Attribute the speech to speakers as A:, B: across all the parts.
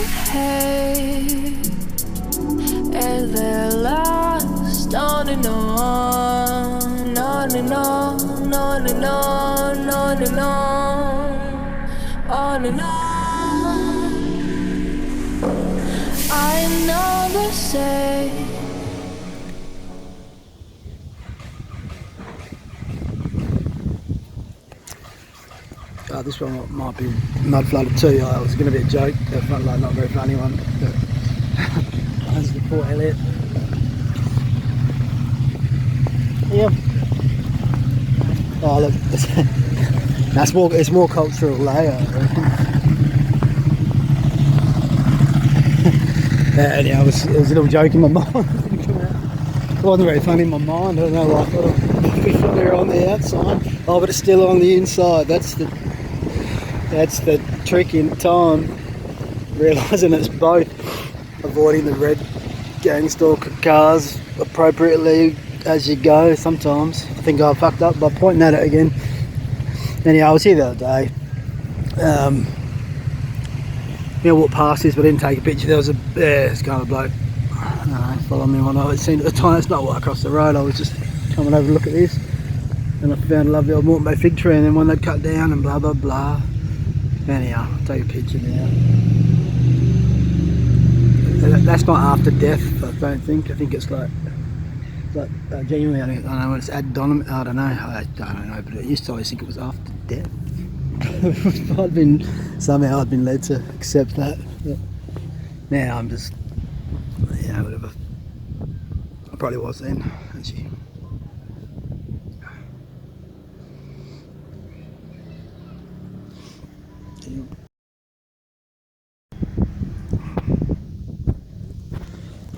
A: haze, and they're lost on and on, on and on, on and on, on and on and on. I know they say
B: this one might be mud flooded too. It was going to be a joke, but not a very funny one. But that's the poor Elliot. Yeah. Oh look, it's more cultural layer. Yeah, anyhow, it was a little joke in my mind. It wasn't very funny in my mind. I don't know, like, it'd be funnier on the outside. Oh, but it's still on the inside. That's the trick in time. Realising it's both. Avoiding the red gang stalker cars appropriately as you go. Sometimes I think I fucked up by pointing at it again. Anyhow, I was here the other day. Walked past this, but I didn't take a picture. There was this kind of bloke. I don't know, following me when I was seen at the time. It's not right across the road. I was just coming over to look at this, and I found a lovely old Moreton Bay fig tree. And then one they'd cut down and blah blah blah. Anyhow, I'll take a picture now. That's not after death, I don't think. I think it's like genuinely, I don't know when it's added on. I don't know, but I used to always think it was after death. Somehow I'd been led to accept that. But now I'm just, whatever. I probably was then, actually.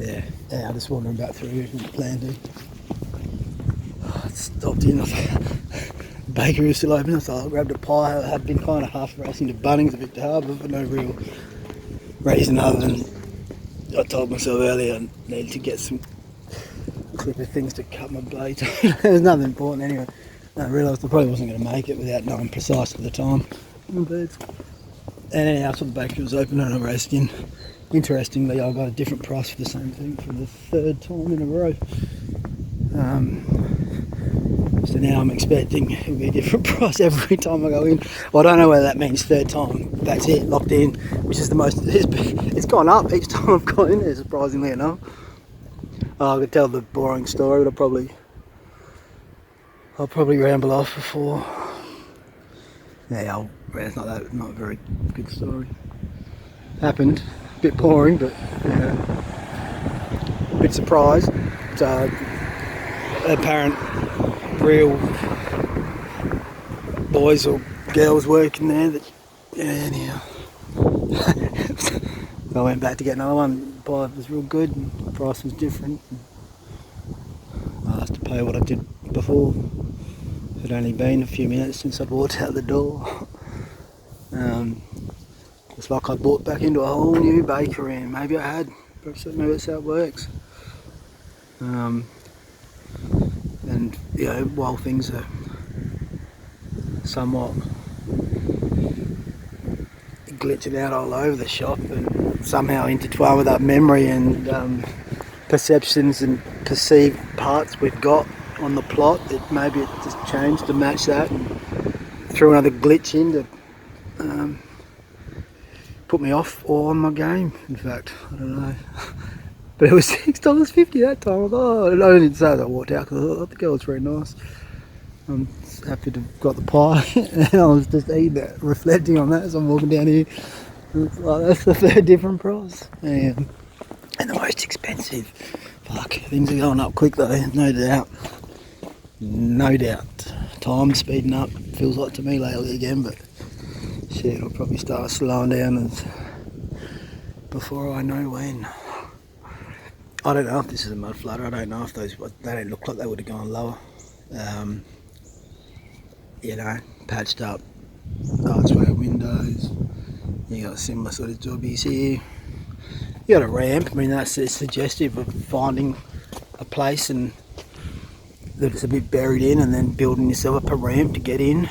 B: Yeah, I'm just wandering back through here from the plan to. I stopped in, the bakery was still open, so I grabbed a pie. I had been kind of half racing to Bunnings at Victor Harbour for no real reason other than I told myself earlier I needed to get some clipper things to cut my blade. There's nothing important anyway. I realised I probably wasn't going to make it without knowing precise at the time. And anyhow, so the bakery was open and I raced in. Interestingly, I got a different price for the same thing for the third time in a row. So now I'm expecting it'll be a different price every time I go in. Well, I don't know whether that means third time. That's it, locked in, which is the most. It's gone up each time I've gone in there, surprisingly enough. I could tell the boring story, but I'll probably ramble off before. Yeah, it's not a very good story. Happened. Bit boring, but a bit surprised. Apparent real boys or girls working there. Anyhow, I went back to get another one. The pie was real good, and the price was different. I have to pay what I did before. It had only been a few minutes since I'd walked out the door. It's like I bought back into a whole new bakery, and maybe I had. Maybe that's how it works. And while things are somewhat glitching out all over the shop and somehow intertwined with that memory and perceptions and perceived parts we've got on the plot, that maybe it just changed to match that and threw another glitch in to put me off or on my game. In fact, I don't know. But it was $6.50 that time. I didn't say that I walked out because I thought the girl was very nice. I'm happy to have got the pie and I was just eating it, reflecting on that as I'm walking down here. It's like, that's the third different price. And the most expensive. Fuck, things are going up quick though, no doubt. No doubt. Time's speeding up, feels like to me lately again, but shit, it'll probably start slowing down before I know when. I don't know if this is a mud flood. I don't know if they don't look like they would have gone lower. Patched up archway windows. You got similar sort of jobbies here. You got a ramp. I mean, that's suggestive of finding a place and that it's a bit buried in, and then building yourself up a ramp to get in.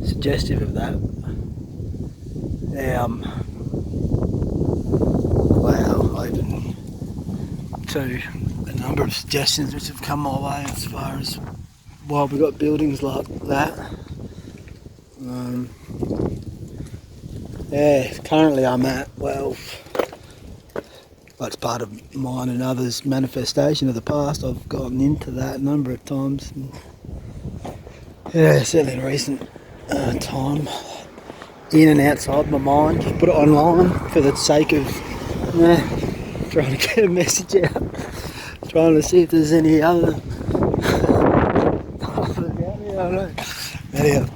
B: Suggestive of that. to a number of suggestions which have come my way as far as why we've got buildings like that. Yeah, currently I'm at, well, that's part of mine and others' manifestation of the past. I've gotten into that a number of times. And yeah, certainly in recent time, in and outside my mind. Put it online for the sake of trying to get a message out. Trying to see if there's any other. I don't know. Anyhow,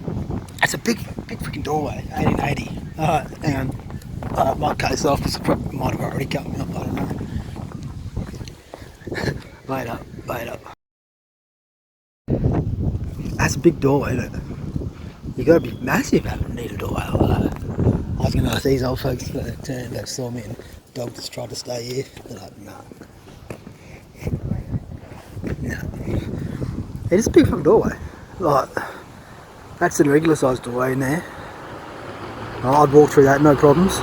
B: it's a big freaking doorway, 1880. Alright, hang on. My case off because it might have already cut me up, I don't know. Wait up. That's a big doorway, isn't it? You gotta be massive to need a doorway like that. I was gonna ask these old folks that saw me and dog just tried to stay here. They're like, no. It is a big fucking doorway. Like, that's a regular sized doorway in there. I'd walk through that, no problems.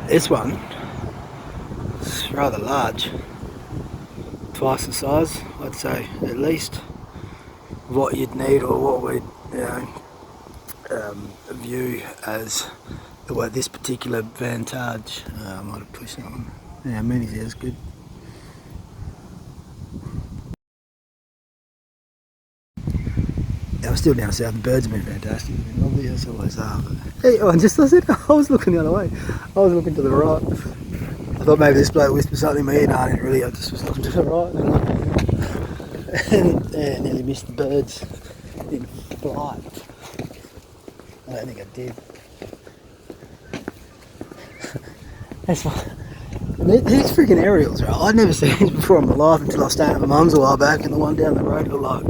B: This one is rather large. Twice the size, I'd say, at least, what you'd need or what we'd view as this particular vantage. I might have pushed that one. Yeah, Mooney's there is good. I'm still down south. The birds have been fantastic. They've been lovely as always are. Hey, I was looking the other way. I was looking to the right. I thought maybe this bloke whispered something in my ear. No, I didn't really. I just was looking to the right. And nearly missed the birds in flight. I don't think I did. That's fine. These freaking aerials, right? I'd never seen these before in my life until I was staying at my mum's a while back, and the one down the road got like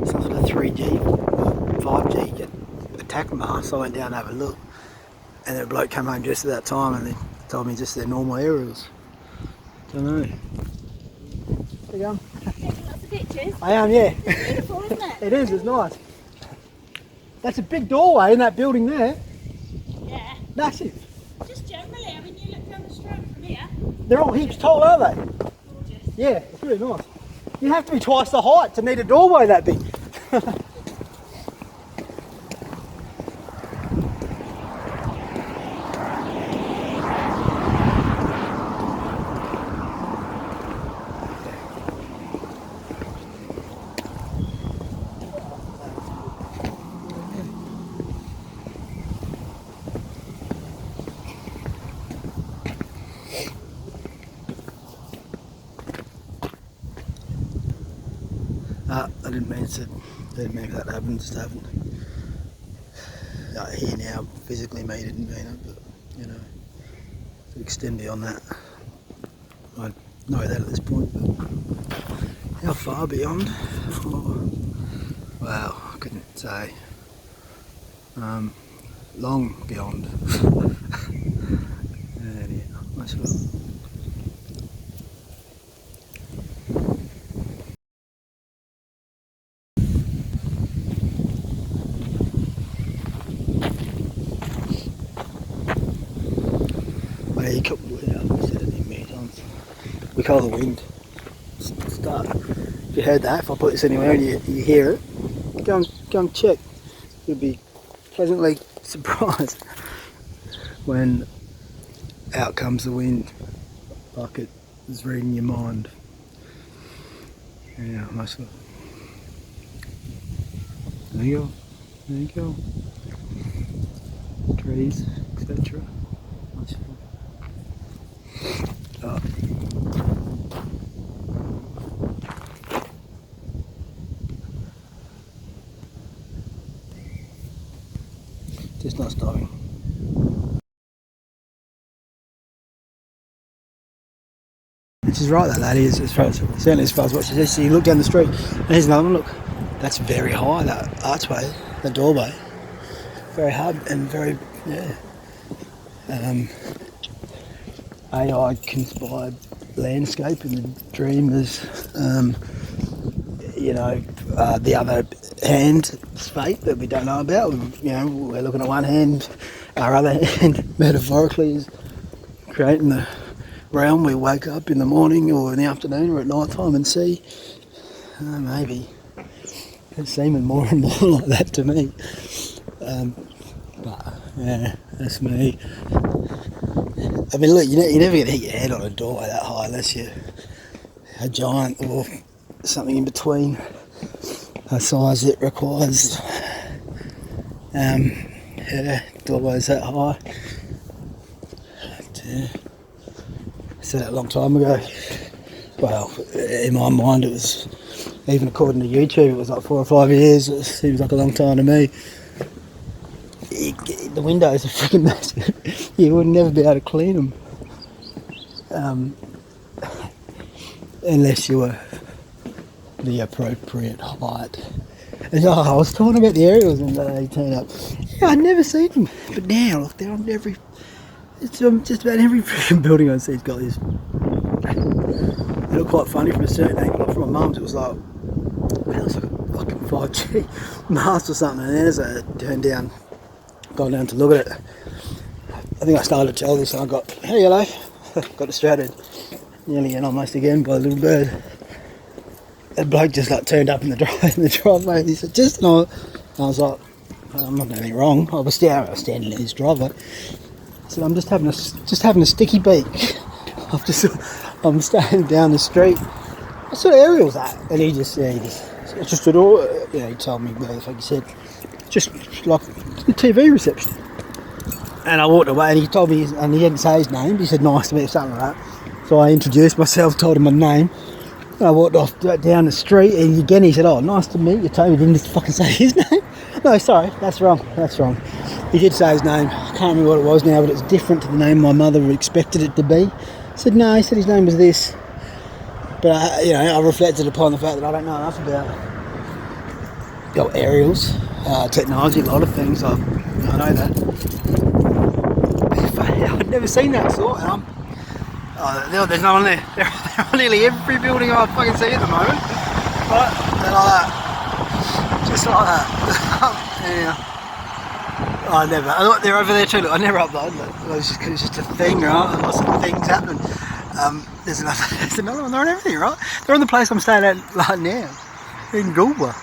B: some sort of 3G, 5G attack mask. So I went down to have a look, and a bloke came home just at that time, and they told me just they're normal aerials. Don't know. There you go.
C: Taking lots of pictures.
B: I am, yeah.
C: It's beautiful, isn't it?
B: It is. It's nice. That's a big doorway in that building there.
C: Yeah.
B: Massive.
C: Just generally, I mean, you look down the street from here.
B: They're all heaps tall, aren't they?
C: Gorgeous.
B: Yeah, it's really nice. You have to be twice the height to need a doorway that big. I didn't mean for that to happen, just happened. Here now, physically me didn't mean it, but you know, to extend beyond that, I know that at this point, but how far beyond? Oh, wow, I couldn't say. Long beyond. Yeah, much well. We call the wind. Start. If you heard that, if I put this anywhere and you hear it, go and check. You'll be pleasantly surprised when out comes the wind, like it is reading your mind. Yeah, most of it. There you go. Trees, etc. Nice. Oh. Just not stopping. She's right, that lady is, certainly as far as what she says. So you look down the street, and here's another one, look. That's very high, that archway, the doorway. Very hard and very, yeah. AI-inspired landscape, and the dream is, the other hand's fate that we don't know about. We're looking at one hand, our other hand, metaphorically, is creating the realm we wake up in the morning or in the afternoon or at night time and see. Maybe. It's seeming more and more like that to me. But yeah, that's me. I mean, look, you're never going to hit your head on a doorway that high unless you're a giant or something in between a size that requires doorways that high. But, I said that a long time ago. Well, in my mind it was, even according to YouTube, it was like 4 or 5 years. It seems like a long time to me. The windows are freaking massive. You would never be able to clean them. Unless you were the appropriate height. And I was talking about the aerials and they turned up. Yeah, I'd never seen them. But now, look, they're on every... It's just about every freaking building I see has got this. They look quite funny from a certain angle. Like from my mum's, it was like... It looks like a fucking 5G mast or something. And then as I turned down, gone down to look at it, I think I started to tell this and I got, hey, hello. Got distracted. Nearly and almost again by a little bird. That bloke just like turned up in the driveway. He said, just no. I was like, I'm not doing anything wrong. I was standing in his driveway. I said, I'm just having a sticky beak. I'm standing down the street. What sort of aerial's that? And he just stood all. He told me, like you said, just like the TV reception. And I walked away, and he told me, and he didn't say his name. He said, nice to meet you, something like that. So I introduced myself, told him my name. And I walked off down the street, and again he said, oh, nice to meet you, Toby. Didn't just fucking say his name. No, sorry, that's wrong. He did say his name. I can't remember what it was now, but it's different to the name my mother expected it to be. I said, no, he said his name was this. But, I reflected upon the fact that I don't know enough about aerials, technology, a lot of things. I know that. I'd never seen that sort. There's no one there. They're on nearly every building I fucking see at the moment. Right? They're like that. Just like that. Yeah. I never. They're over there too. Look, I never upload. It's just a thing, right? Lots of things happen. There's another one. They're on everything, right? They're on the place I'm staying at right now, in Goulburn.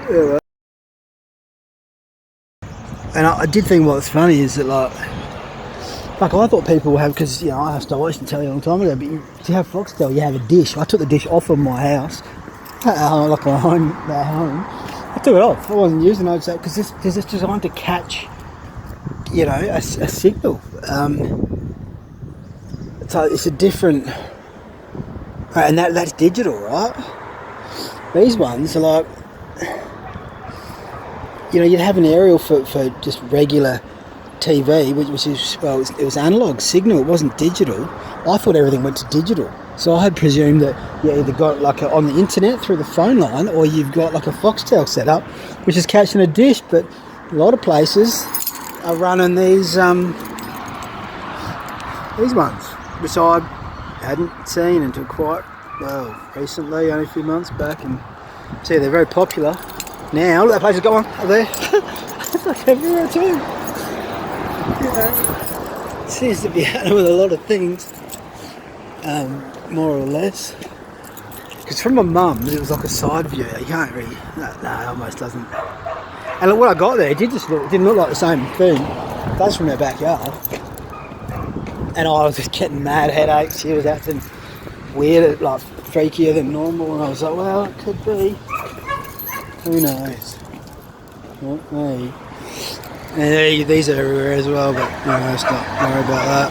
B: Yeah. And I did think what's funny is that like I thought people would have, because I have to watch and tell you a long time ago, but to have Foxtel you have a dish. I took the dish off of my house, like my home at home. I took it off. I wasn't using it because it's designed to catch, a signal. So it's a different, and that's digital, right? These ones are like, you'd have an aerial for just regular TV, which is, well, it was analog signal, it wasn't digital. I thought everything went to digital. So I had presumed that you either got like on the internet through the phone line, or you've got like a Foxtel setup, which is catching a dish. But a lot of places are running these ones, which I hadn't seen until quite, recently, only a few months back. And see, they're very popular. Now, look, that place is going up there. It's like everywhere too. It seems to be happening with a lot of things, more or less. Because from my mum's, it was like a side view. You can't really, no, it almost doesn't. And look, what I got there, it didn't look like the same thing. That's from her backyard. And I was just getting mad headaches. She was acting weird, like freakier than normal. And I was like, well, it could be. Who knows? Not me. And these are everywhere as well, but let's not worry about that.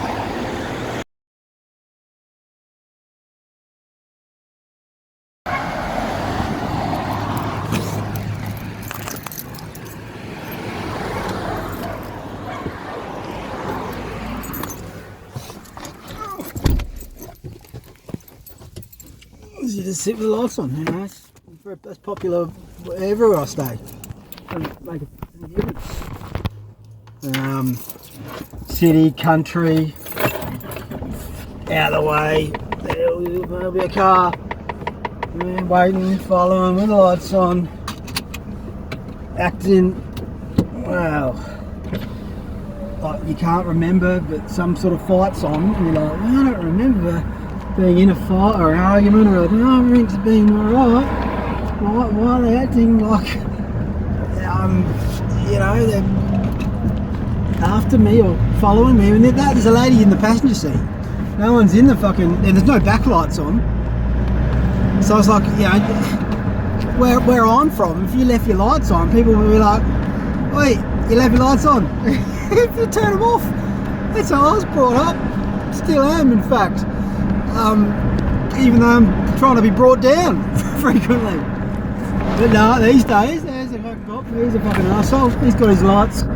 B: You just sit with the lights on, It's popular wherever I stay. Doesn't make a difference. City, country, out of the way. There'll be a car. Waiting, following with the lights on. Acting. Wow. you can't remember, but some sort of fight's on, and you're like, well, I don't remember being in a fight or an argument, or I don't know, everything's been alright. Why are they acting like, you know, they're after me or following me? And there's a lady in the passenger seat. No one's in the fucking, and there's no backlights on. So I was like, you know, where I'm from, if you left your lights on, people would be like, wait, you left your lights on? If you turn them off. That's how I was brought up. Still am, in fact. Even though I'm trying to be brought down frequently. But no, these days, there's a fucking cop. He's a fucking arsehole. He's got his lights. You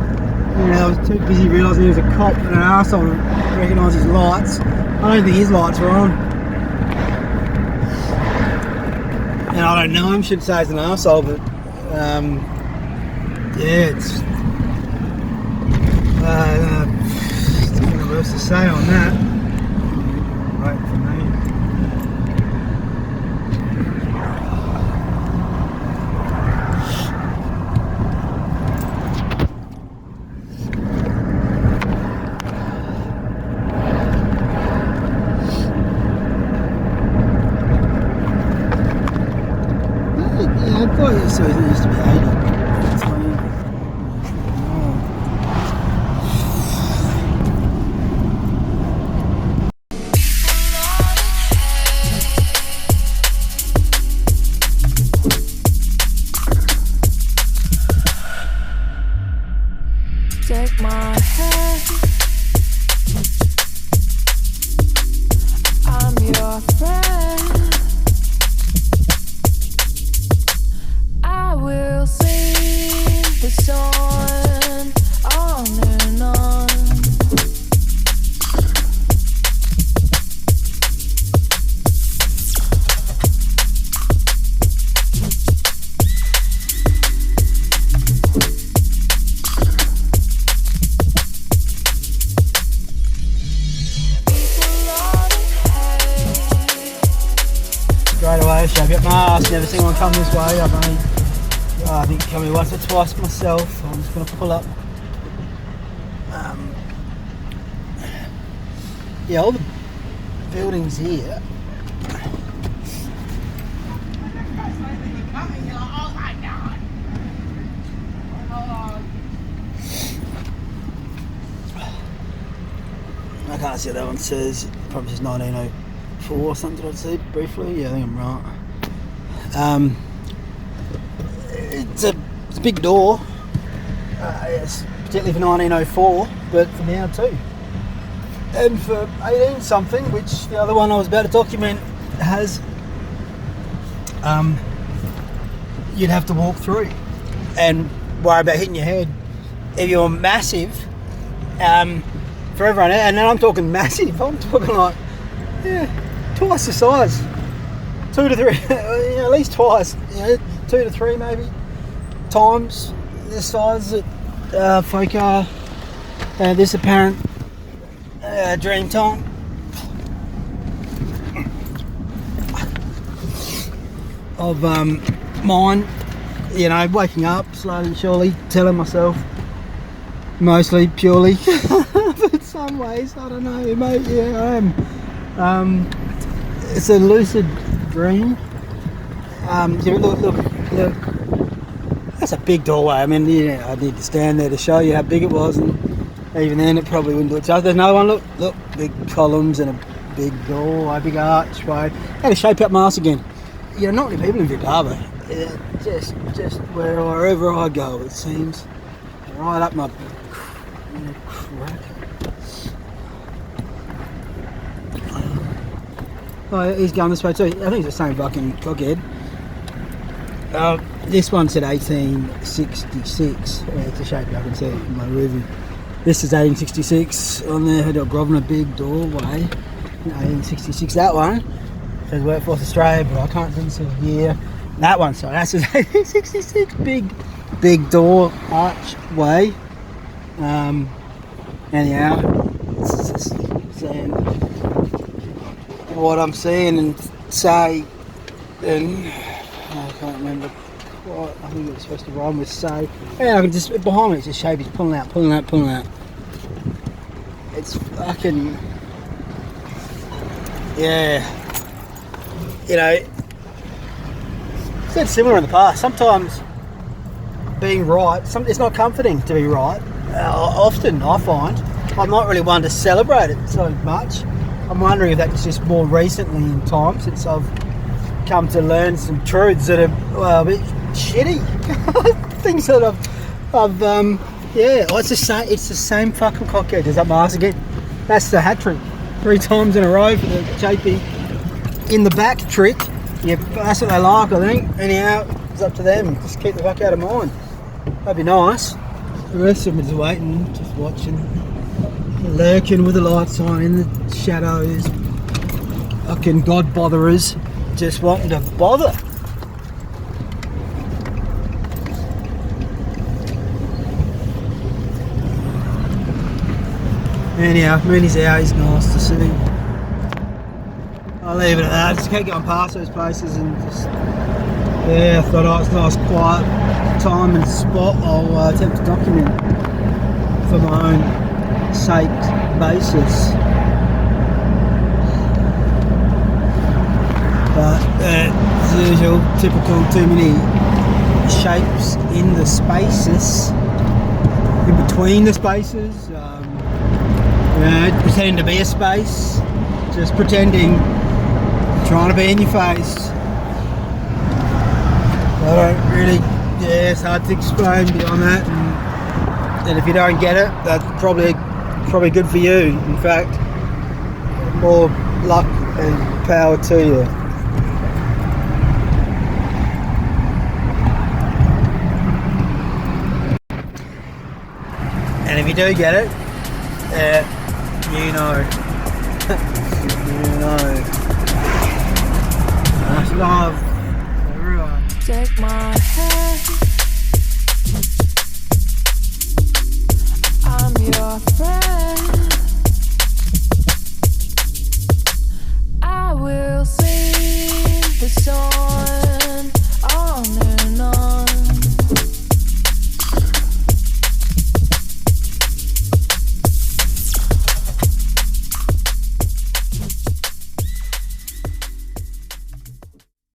B: know, I was too busy realising he was a cop and an arsehole to recognise his lights. I don't think his lights were on. And I don't know him, should say he's an arsehole, but yeah, it's nothing else to say on that. Right for me. Yeah, I thought it used to be 80. It's funny.
A: Take my hand, I'm your friend. I will sing the song on and on.
B: Straight away, shove up my ass. Never seen one come this way. I've only, I think, come here once or twice myself. I'm just going to pull up. Yeah, all the buildings here. I can't see what that one says. Probably says 1904 or something. I'd say briefly. Yeah, I think I'm right. It's a big door. Yes, particularly for 1904, but for now too. And for 18 something, which the other one I was about to document has, you'd have to walk through and worry about hitting your head if you're massive. For everyone, and then I'm talking massive. I'm talking like, yeah, twice the size, 2 to 3, at least twice, 2 to 3 maybe times the size that folk are. This apparent dream time. Of mine, you know, waking up slowly and surely, telling myself, mostly purely, but in some ways, I don't know, mate, yeah, I am. It's a lucid dream. Look, that's a big doorway. I mean, yeah, I need to stand there to show you how big it was, and even then it probably wouldn't do it justice. There's another one, look, big columns and a big doorway, big archway. Had to shape up my ass again. You know, not many people in Victor Harbour. Just wherever I go, it seems. Right up my crack. Oh, he's going this way too. I think it's the same fucking cockhead. This one said 1866. To shape you, I can see it in my review. This is 1866 on there. Had a Grosvenor big doorway. 1866. That one says Workforce Australia, but I can't see it here. That one, sorry, that says 1866. Big door archway. Anyhow, it's just saying what I'm seeing and say, and I can't remember quite. I think it was supposed to rhyme with say. And I can just, behind me it's just shape, it's pulling out. it's fucking, yeah. You know, it's been similar in the past. Sometimes being right, it's not comforting to be right. Often I find I'm not really one to celebrate it so much. I'm wondering if that's just more recently in time since I've come to learn some truths that are a bit shitty. Things that it's the same fucking cockhead as up my arse again. That's the hat trick. 3 times in a row for the JP in the back trick. Yeah, that's what they like, I think. Anyhow, it's up to them. Just keep the fuck out of mine. That'd be nice. The rest of them is waiting, just watching, lurking with the lights on in the shadows. Fucking God botherers, just wanting to bother. Anyhow, Mooney's out, he's nice to see. I'll leave it at that. Just keep going past those places and just, yeah, I thought it was a nice quiet time and spot. I'll attempt to document for my own sake basis. But as usual, typical, too many shapes in the spaces, in between the spaces. Pretending to be a space, just pretending, trying to be in your face. I don't really, it's hard to explain beyond that. And if you don't get it, that's probably good for you. In fact, more luck and power to you. And if you do get it, you know. You know. Much love.